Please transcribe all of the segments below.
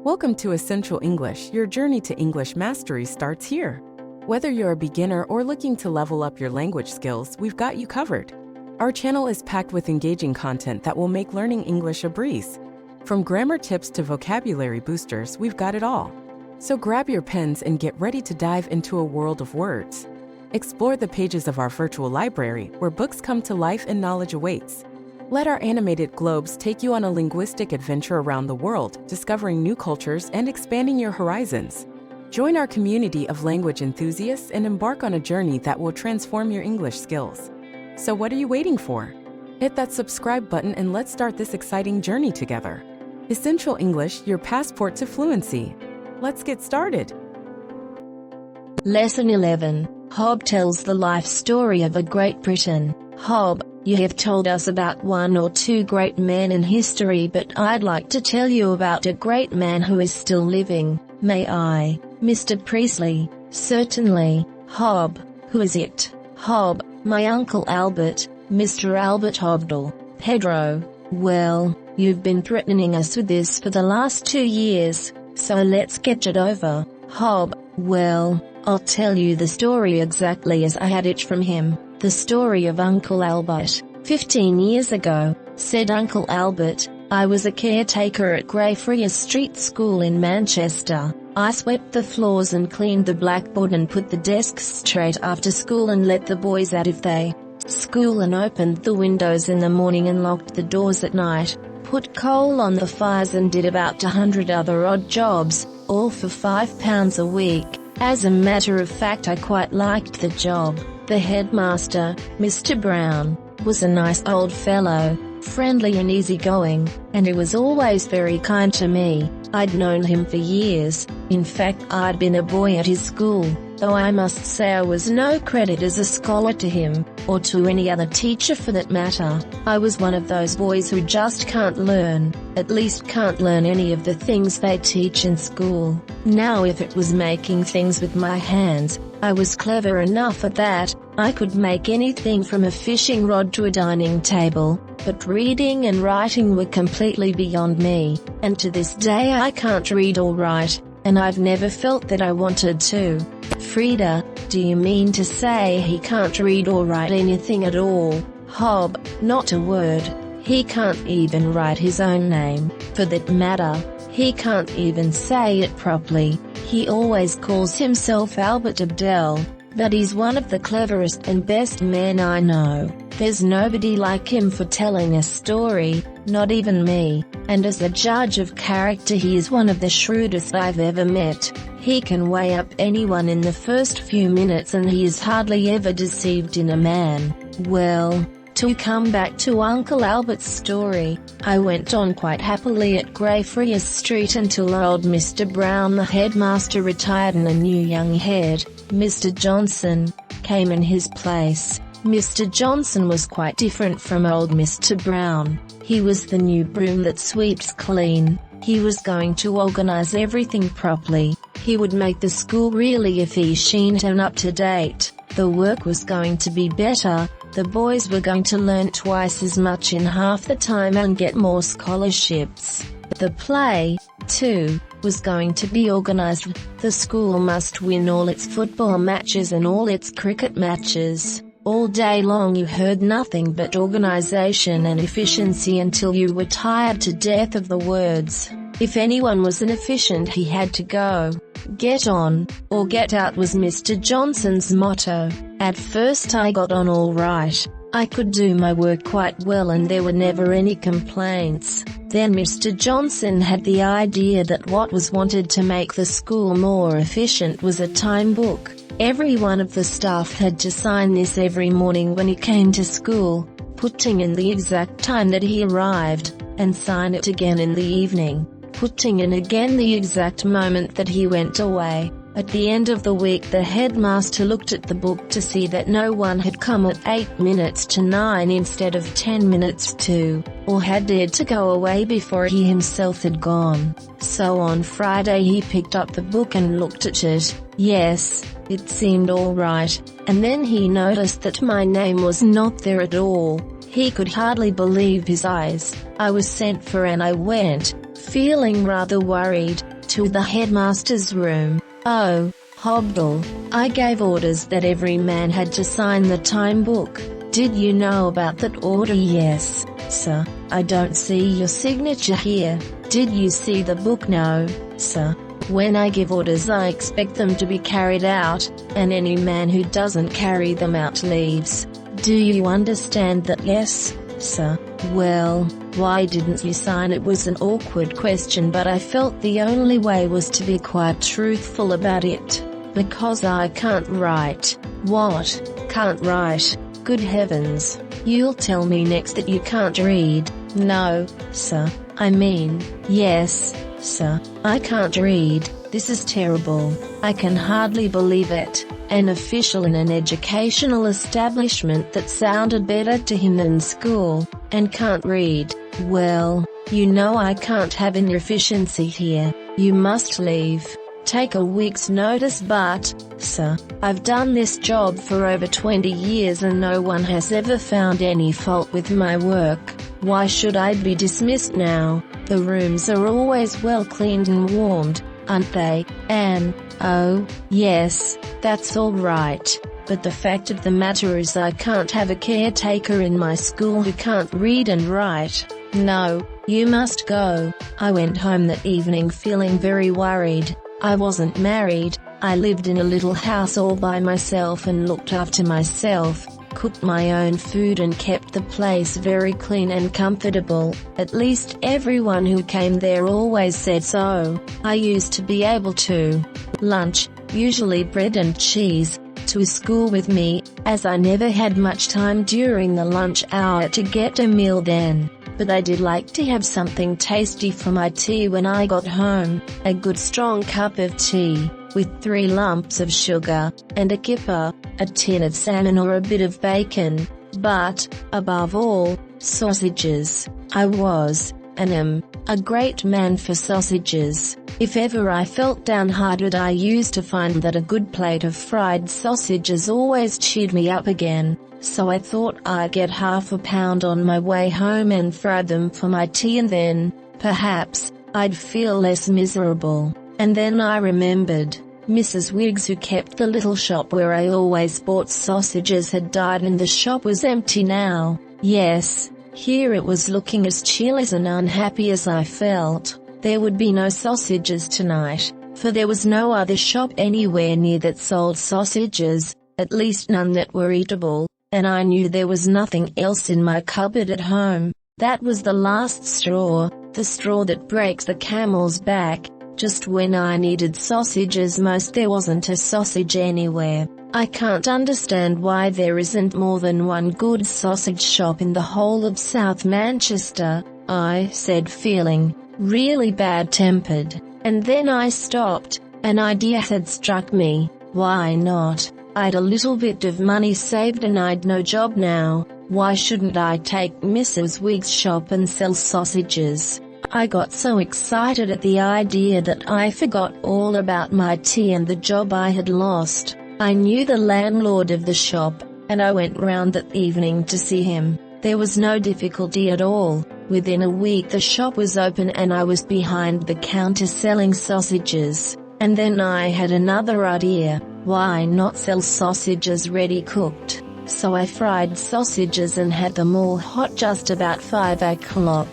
Welcome to Essential English. Your journey to English mastery starts here. Whether you're a beginner or looking to level up your language skills, we've got you covered. Our channel is packed with engaging content that will make learning English a breeze. From grammar tips to vocabulary boosters, we've got it all. So grab your pens and get ready to dive into a world of words. Explore the pages of our virtual library, where books come to life and knowledge awaits. Let our animated globes take you on a linguistic adventure around the world, discovering new cultures and expanding your horizons. Join our community of language enthusiasts and embark on a journey that will transform your English skills. So what are you waiting for? Hit that subscribe button and let's start this exciting journey together. Essential English, your passport to fluency. Let's get started. Lesson 11. Hob tells the life story of a Great Briton. Hob, you have told us about one or two great men in history, but I'd like to tell you about a great man who is still living. May I? Mr. Priestley. Certainly. Hob. Who is it? Hob, my Uncle Albert, Mr. Albert Hobdell. Pedro. Well, you've been threatening us with this for the last 2 years, so let's get it over. Hob. Well, I'll tell you the story exactly as I had it from him. The story of Uncle Albert. 15 years ago, said Uncle Albert, I was a caretaker at Greyfriars Street School in Manchester. I swept the floors and cleaned the blackboard and put the desks straight after school and let the boys out if they school and opened the windows in the morning and locked the doors at night, put coal on the fires and did about 100 other odd jobs, all for £5 a week. As a matter of fact, I quite liked the job. The headmaster, Mr. Brown, was a nice old fellow, friendly and easygoing, and he was always very kind to me. I'd known him for years. In fact, I'd been a boy at his school, though I must say I was no credit as a scholar to him, or to any other teacher for that matter. I was one of those boys who just can't learn, at least can't learn any of the things they teach in school. Now if it was making things with my hands, I was clever enough at that. I could make anything from a fishing rod to a dining table, but reading and writing were completely beyond me, and to this day I can't read or write, and I've never felt that I wanted to. Frida, do you mean to say he can't read or write anything at all? Hob, not a word. He can't even write his own name, for that matter. He can't even say it properly. He always calls himself Albert Abdel, but he's one of the cleverest and best men I know. There's nobody like him for telling a story, not even me, and as a judge of character he is one of the shrewdest I've ever met. He can weigh up anyone in the first few minutes and he is hardly ever deceived in a man. Well, to come back to Uncle Albert's story, I went on quite happily at Greyfriars Street until old Mr. Brown, the headmaster, retired and a new young head, Mr. Johnson, came in his place. Mr. Johnson was quite different from old Mr. Brown. He was the new broom that sweeps clean. He was going to organize everything properly. He would make the school really efficient and up to date. The work was going to be better. The boys were going to learn twice as much in half the time and get more scholarships. The play, too, was going to be organized. The school must win all its football matches and all its cricket matches. All day long you heard nothing but organization and efficiency until you were tired to death of the words. If anyone was inefficient he had to go. Get on, or get out was Mr. Johnson's motto. At first I got on all right. I could do my work quite well and there were never any complaints. Then Mr. Johnson had the idea that what was wanted to make the school more efficient was a time book. Every one of the staff had to sign this every morning when he came to school, putting in the exact time that he arrived, and sign it again in the evening, putting in again the exact moment that he went away. At the end of the week the headmaster looked at the book to see that no one had come at 8 minutes to 9 instead of 10 minutes to, or had dared to go away before he himself had gone. So on Friday he picked up the book and looked at it. Yes, it seemed all right, and then he noticed that my name was not there at all. He could hardly believe his eyes. I was sent for and I went. feeling rather worried, to the headmaster's room. "Oh, Hobdle, I gave orders that every man had to sign the time book. Did you know about that order?" "Yes, sir. I don't see your signature here." "Did you see the book?" "No, sir. When I give orders I expect them to be carried out, and any man who doesn't carry them out leaves. Do you understand that?" "Yes, sir." "Well, why didn't you sign?" It was an awkward question, but I felt the only way was to be quite truthful about it. "Because I can't write." "What? Can't write? Good heavens. You'll tell me next that you can't read." "No, sir. I mean, yes, sir. I can't read. This is terrible. I can hardly believe it." An official in an educational establishment that sounded better to him than school, and can't read. "Well, you know I can't have inefficiency here. You must leave. Take a week's notice." "But, sir, I've done this job for over 20 years and no one has ever found any fault with my work. Why should I be dismissed now? The rooms are always well cleaned and warmed, aren't they, Anne?" "Oh, yes, that's all right. But the fact of the matter is I can't have a caretaker in my school who can't read and write." "No, you must go." I went home that evening feeling very worried. I wasn't married, I lived in a little house all by myself and looked after myself, cooked my own food and kept the place very clean and comfortable. At least everyone who came there always said so. I used to be able to lunch, usually bread and cheese, to school with me, as I never had much time during the lunch hour to get a meal then. But I did like to have something tasty for my tea when I got home, a good strong cup of tea, with 3 lumps of sugar, and a kipper, a tin of salmon or a bit of bacon, but, above all, sausages. I was, and am, a great man for sausages. If ever I felt downhearted I used to find that a good plate of fried sausages always cheered me up again. So I thought I'd get half a pound on my way home and fry them for my tea, and then, perhaps, I'd feel less miserable. And then I remembered, Mrs. Wiggs, who kept the little shop where I always bought sausages, had died and the shop was empty now. Yes, here it was looking as cheerless and unhappy as I felt. There would be no sausages tonight, for there was no other shop anywhere near that sold sausages, at least none that were eatable. And I knew there was nothing else in my cupboard at home. That was the last straw, the straw that breaks the camel's back. Just when I needed sausages most, there wasn't a sausage anywhere. I can't understand why there isn't more than one good sausage shop in the whole of South Manchester, I said, feeling really bad-tempered. And then I stopped. An idea had struck me. Why not? I'd a little bit of money saved and I'd no job now. Why shouldn't I take Mrs. Wiggs' shop and sell sausages? I got so excited at the idea that I forgot all about my tea and the job I had lost. I knew the landlord of the shop, and I went round that evening to see him. There was no difficulty at all. Within a week the shop was open and I was behind the counter selling sausages. And then I had another idea. Why not sell sausages ready cooked? So I fried sausages and had them all hot just about 5 o'clock.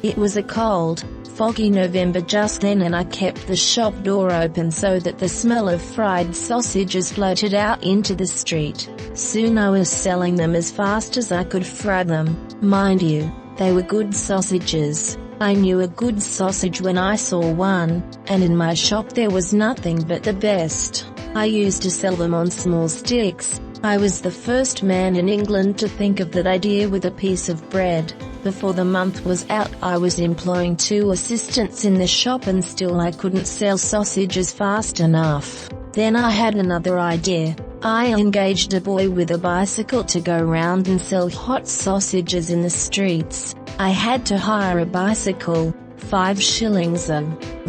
It was a cold, foggy November just then, and I kept the shop door open so that the smell of fried sausages floated out into the street. Soon I was selling them as fast as I could fry them. Mind you, they were good sausages. I knew a good sausage when I saw one, and in my shop there was nothing but the best. I used to sell them on small sticks. I was the first man in England to think of that idea with a piece of bread. Before the month was out I was employing 2 assistants in the shop and still I couldn't sell sausages fast enough. Then I had another idea. I engaged a boy with a bicycle to go round and sell hot sausages in the streets. I had to hire a bicycle, 5 shillings a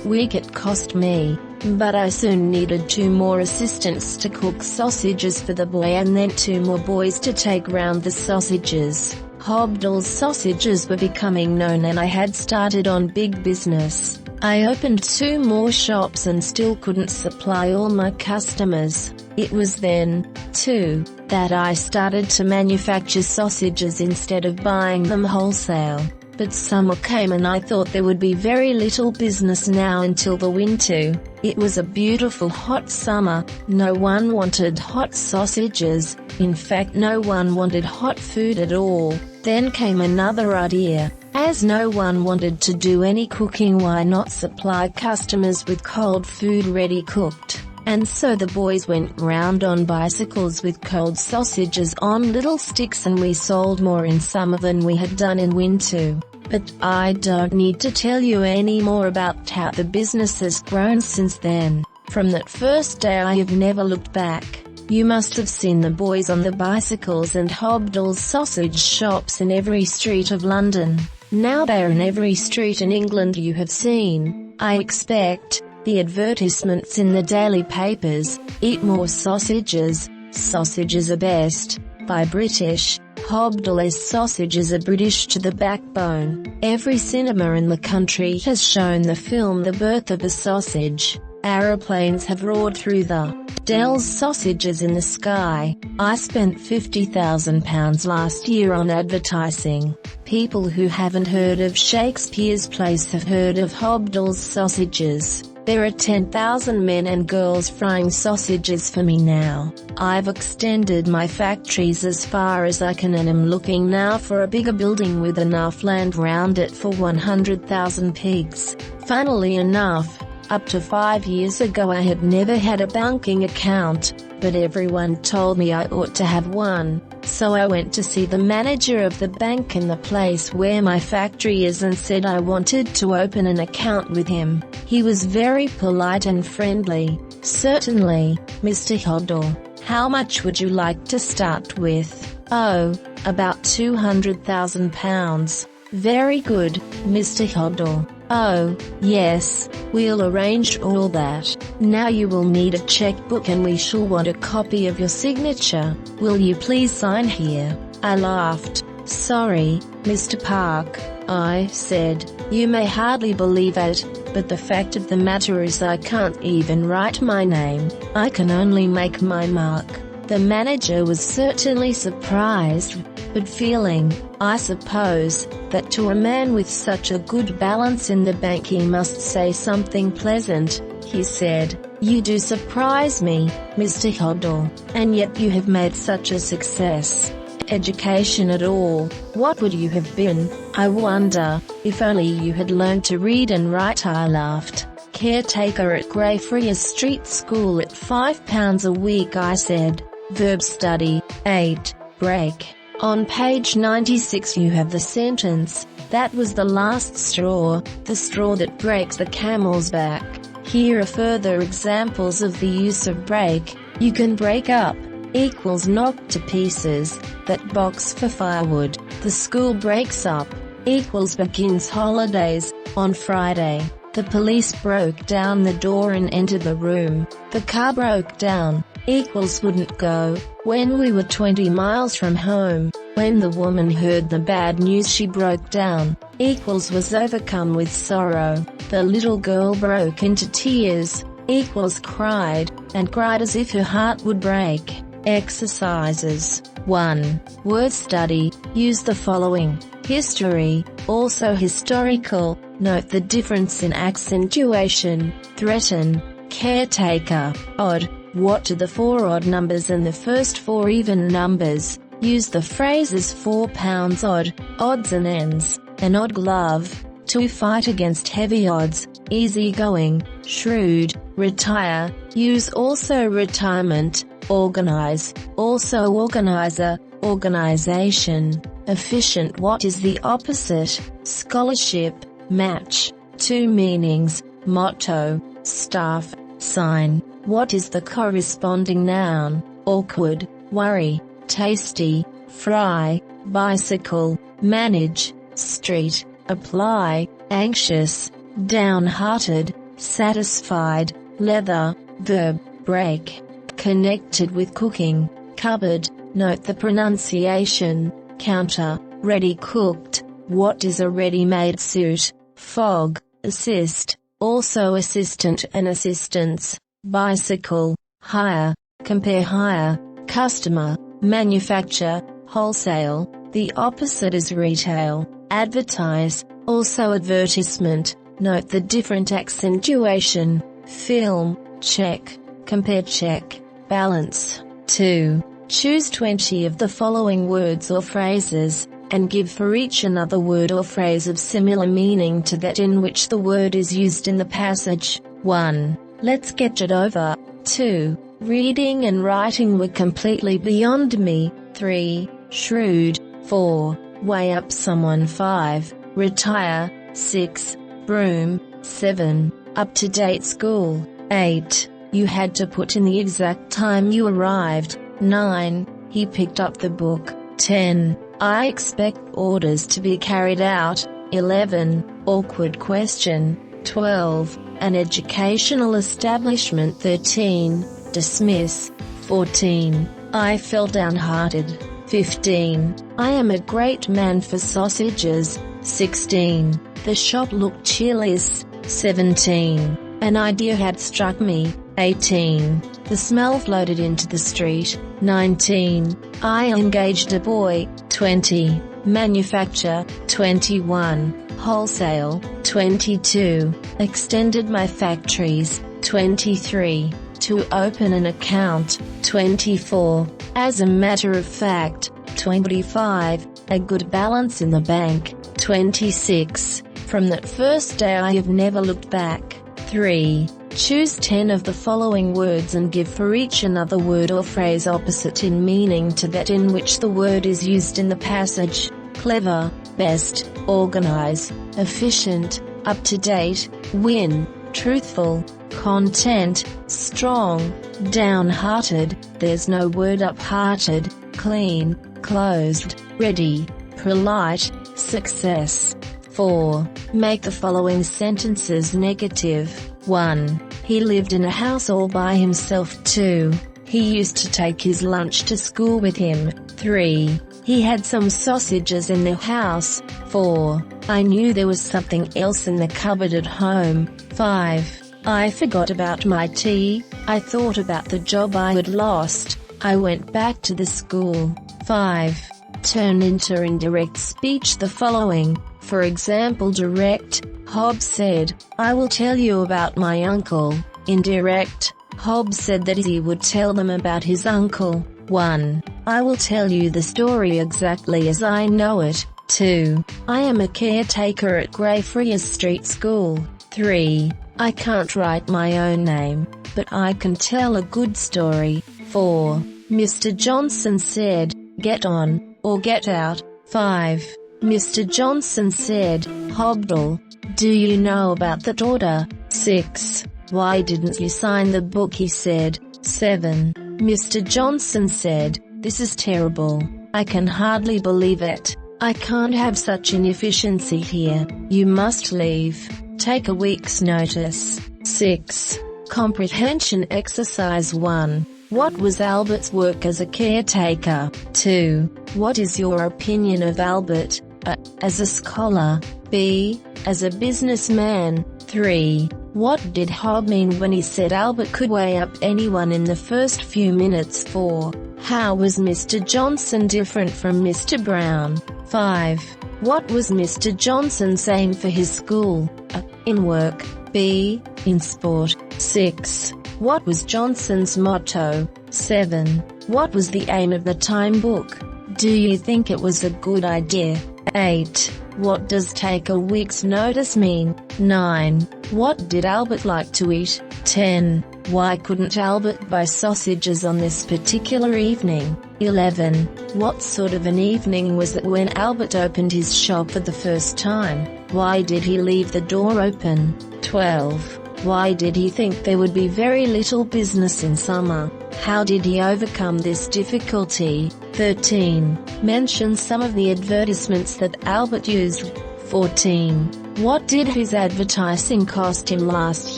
week it cost me. But I soon needed 2 more assistants to cook sausages for the boy and then 2 more boys to take round the sausages. Hobdell's sausages were becoming known and I had started on big business. I opened 2 more shops and still couldn't supply all my customers. It was then, too, that I started to manufacture sausages instead of buying them wholesale. But summer came and I thought there would be very little business now until the winter. It was a beautiful hot summer. No one wanted hot sausages. In fact, no one wanted hot food at all. Then came another idea. As no one wanted to do any cooking, why not supply customers with cold food ready cooked? And so the boys went round on bicycles with cold sausages on little sticks, and we sold more in summer than we had done in winter. But I don't need to tell you any more about how the business has grown since then. From that first day I have never looked back. You must have seen the boys on the bicycles and Hobdell's sausage shops in every street of London. Now they're in every street in England you have seen, I expect. The advertisements in the daily papers: eat more sausages, sausages are best, buy British. Hobdell's sausages are British to the backbone. Every cinema in the country has shown the film The Birth of a Sausage. Aeroplanes have roared through the Dell's sausages in the sky. I spent £50,000 last year on advertising. People who haven't heard of Shakespeare's Place have heard of Hobdell's sausages. There are 10,000 men and girls frying sausages for me now. I've extended my factories as far as I can and am looking now for a bigger building with enough land round it for 100,000 pigs. Funnily enough, up to 5 years ago I had never had a banking account, but everyone told me I ought to have one. So I went to see the manager of the bank in the place where my factory is and said I wanted to open an account with him. He was very polite and friendly. Certainly, Mr. Hobdell. How much would you like to start with? Oh, about £200,000. Very good, Mr. Hobdell. Oh, yes, we'll arrange all that. Now you will need a checkbook and we shall want a copy of your signature. Will you please sign here? I laughed. Sorry, Mr. Park, I said. You may hardly believe it, but the fact of the matter is I can't even write my name. I can only make my mark. The manager was certainly surprised, but feeling, I suppose, that to a man with such a good balance in the bank he must say something pleasant, he said, "You do surprise me, Mr. Hobdell, and yet you have made such a success. Education at all, what would you have been, I wonder, if only you had learned to read and write?" I laughed. "Caretaker at Greyfriars Street School at £5 a week," I said. Verb study. 8. Break. On page 96 you have the sentence, "That was the last straw, the straw that breaks the camel's back." Here are further examples of the use of break. You can break up, equals knock to pieces, that box for firewood. The school breaks up, equals begins holidays, on Friday. The police broke down the door and entered the room. The car broke down, equals wouldn't go, when we were 20 miles from home. When the woman heard the bad news she broke down, equals was overcome with sorrow. The little girl broke into tears, equals cried, and cried as if her heart would break. Exercises. 1. Word study. Use the following. History, also historical. Note the difference in accentuation. Threaten. Caretaker. Odd. What are the 4 odd numbers and the first 4 even numbers? Use the phrases £4 odd, odds and ends, an odd glove, to fight against heavy odds, easygoing, shrewd, retire. Use also retirement, organize, also organizer, organization, efficient. What is the opposite? Scholarship, match. 2 meanings, motto, staff, sign. What is the corresponding noun? Awkward, worry, tasty, fry, bicycle, manage, street, apply, anxious, downhearted, satisfied, leather. Verb, break. Connected with cooking, cupboard. Note the pronunciation, counter, ready cooked. What is a ready-made suit? Fog, assist, also assistant and assistance, bicycle, hire, compare hire, customer, manufacture, wholesale, the opposite is retail, advertise, also advertisement, note the different accentuation, film, check, compare check, balance. 2. Choose 20 of the following words or phrases, and give for each another word or phrase of similar meaning to that in which the word is used in the passage. 1. Let's get it over. 2. Reading and writing were completely beyond me. 3. Shrewd. 4. Way up someone. 5. Retire. 6. Broom. 7. Up-to-date school. 8. You had to put in the exact time you arrived. 9. He picked up the book. 10. I expect orders to be carried out. 11. Awkward question. 12. An educational establishment. 13. Dismiss. 14. I fell downhearted. 15. I am a great man for sausages. 16. The shop looked cheerless. 17. An idea had struck me. 18. The smell floated into the street. 19. I engaged a boy. 20. Manufacture. 21. Wholesale. 22. Extended my factories. 23. To open an account. 24. As a matter of fact. 25. A good balance in the bank. 26. From that first day I have never looked back. 3. Choose 10 of the following words and give for each another word or phrase opposite in meaning to that in which the word is used in the passage. Clever, best, organize, efficient, up-to-date, win, truthful, content, strong, downhearted, there's no word up-hearted, clean, closed, ready, polite, success. 4. Make the following sentences negative. 1. He lived in a house all by himself. 2. He used to take his lunch to school with him. 3. He had some sausages in the house. 4. I knew there was something else in the cupboard at home. 5. I forgot about my tea. I thought about the job I had lost. I went back to the school. 5. Turn into indirect speech the following. For example, direct, Hobbes said, I will tell you about my uncle. Indirect, Hobbes said that he would tell them about his uncle. 1. I will tell you the story exactly as I know it. 2. I am a caretaker at Greyfriars Street School. 3. I can't write my own name, but I can tell a good story. 4. Mr. Johnson said, get on, or get out. 5. Mr. Johnson said, Hobdle, do you know about that order? 6. Why didn't you sign the book? He said. 7. Mr. Johnson said, this is terrible. I can hardly believe it. I can't have such inefficiency here. You must leave. Take a week's notice. 6. Comprehension exercise 1. What was Albert's work as a caretaker? 2. What is your opinion of Albert? A. As a scholar. B. As a businessman. 3. What did Hobbes mean when he said Albert could weigh up anyone in the first few minutes? 4. How was Mr. Johnson different from Mr. Brown? 5. What was Mr. Johnson saying for his school? A. In work. B. In sport. 6. What was Johnson's motto? 7. What was the aim of the time book? Do you think it was a good idea? 8. What does take a week's notice mean? 9. What did Albert like to eat? 10. Why couldn't Albert buy sausages on this particular evening? 11. What sort of an evening was it when Albert opened his shop for the first time? Why did he leave the door open? 12. Why did he think there would be very little business in summer? How did he overcome this difficulty? 13. Mention some of the advertisements that Albert used. 14. What did his advertising cost him last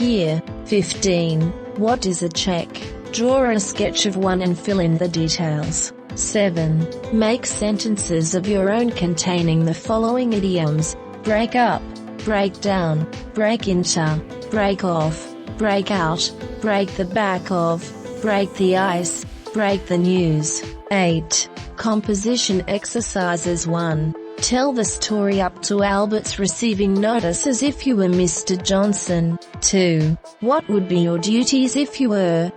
year? 15. What is a check? Draw a sketch of one and fill in the details. 7. Make sentences of your own containing the following idioms: break up, break down, break into, break off, break out, break the back of, break the ice, break the news. 8. Composition exercises. 1. Tell the story up to Albert's receiving notice as if you were Mr. Johnson. 2. What would be your duties if you were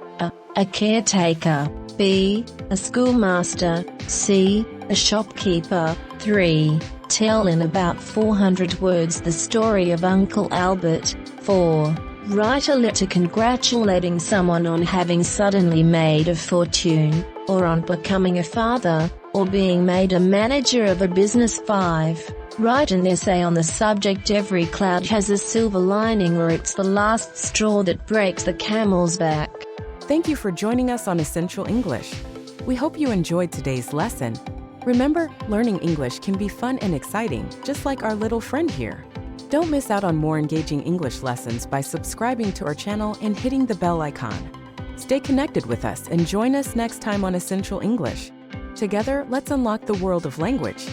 a caretaker? B. A schoolmaster. C. A shopkeeper. 3. Tell in about 400 words the story of Uncle Albert. 4. Write a letter congratulating someone on having suddenly made a fortune, or on becoming a father, or being made a manager of a business. 5. Write an essay on the subject "Every cloud has a silver lining," or "It's the last straw that breaks the camel's back." Thank you for joining us on Essential English. We hope you enjoyed today's lesson. Remember, learning English can be fun and exciting, just like our little friend here. Don't miss out on more engaging English lessons by subscribing to our channel and hitting the bell icon. Stay connected with us and join us next time on Essential English. Together, let's unlock the world of language.